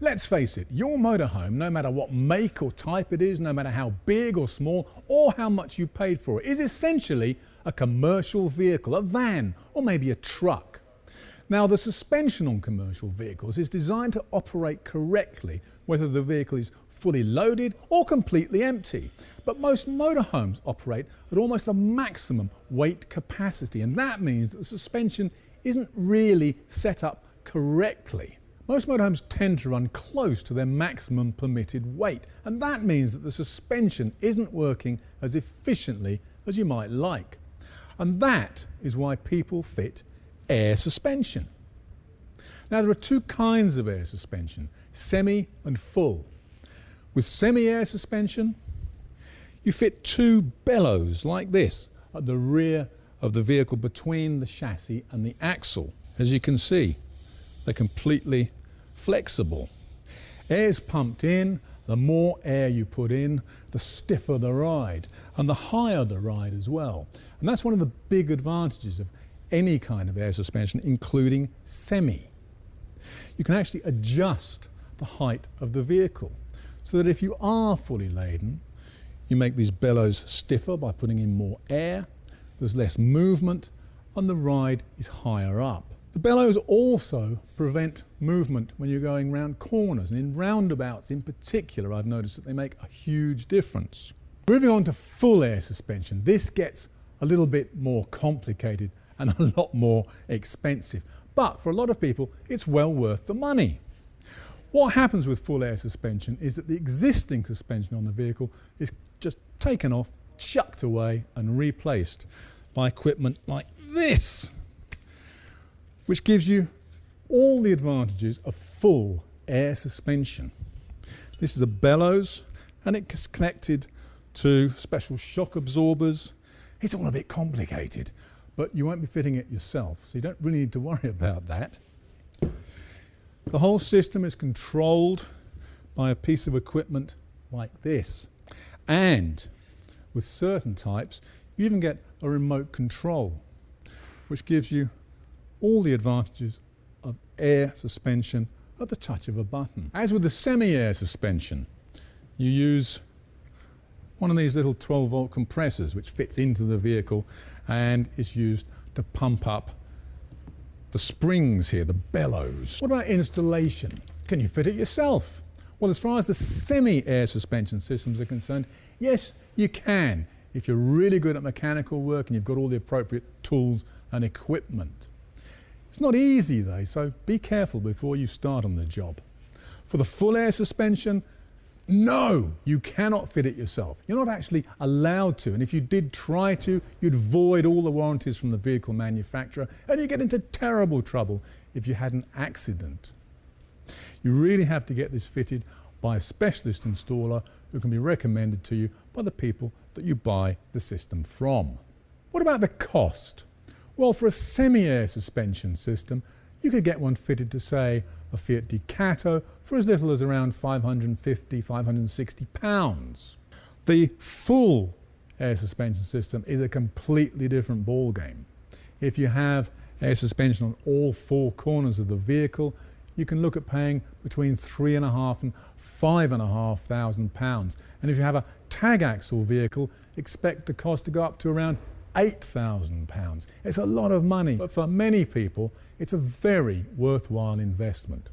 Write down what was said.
Let's face it, your motorhome, no matter what make or type it is, no matter how big or small, or how much you paid for it, is essentially a commercial vehicle, a van, or maybe a truck. Now, the suspension on commercial vehicles is designed to operate correctly, whether the vehicle is fully loaded or completely empty. But most motorhomes operate at almost a maximum weight capacity, and that means that the suspension isn't really set up correctly. Most motorhomes tend to run close to their maximum permitted weight, and that means that the suspension isn't working as efficiently as you might like. And that is why people fit air suspension. Now, there are two kinds of air suspension, semi and full. With semi-air suspension, you fit two bellows like this at the rear of the vehicle between the chassis and the axle. As you can see, they're completely flexible. Air's pumped in. The more air you put in, the stiffer the ride and the higher the ride as well. And that's one of the big advantages of any kind of air suspension, including semi. You can actually adjust the height of the vehicle so that if you are fully laden, you make these bellows stiffer by putting in more air, there's less movement, and the ride is higher up. The bellows also prevent movement when you're going round corners, and in roundabouts in particular I've noticed that they make a huge difference. Moving on to full air suspension, this gets a little bit more complicated and a lot more expensive, but for a lot of people it's well worth the money. What happens with full air suspension is that the existing suspension on the vehicle is just taken off, chucked away and replaced by equipment like this, which gives you all the advantages of full air suspension. This is a bellows and it's connected to special shock absorbers. It's all a bit complicated, but you won't be fitting it yourself, so you don't really need to worry about that. The whole system is controlled by a piece of equipment like this, and with certain types you even get a remote control, which gives you all the advantages of air suspension at the touch of a button. As with the semi-air suspension, you use one of these little 12-volt compressors which fits into the vehicle and is used to pump up the springs here, the bellows. What about installation? Can you fit it yourself? Well, as far as the semi-air suspension systems are concerned, yes, you can, if you're really good at mechanical work and you've got all the appropriate tools and equipment. It's not easy though, so be careful before you start on the job. For the full air suspension, no, you cannot fit it yourself. You're not actually allowed to, and if you did try to, you'd void all the warranties from the vehicle manufacturer and you get into terrible trouble if you had an accident. You really have to get this fitted by a specialist installer who can be recommended to you by the people that you buy the system from. What about the cost? Well, for a semi-air suspension system, you could get one fitted to, say, a Fiat Ducato for as little as around £550, £560. The full air suspension system is a completely different ballgame. If you have air suspension on all four corners of the vehicle, you can look at paying between £3,500 and £5,500. And if you have a tag axle vehicle, expect the cost to go up to around £8,000. It's a lot of money, but for many people, it's a very worthwhile investment.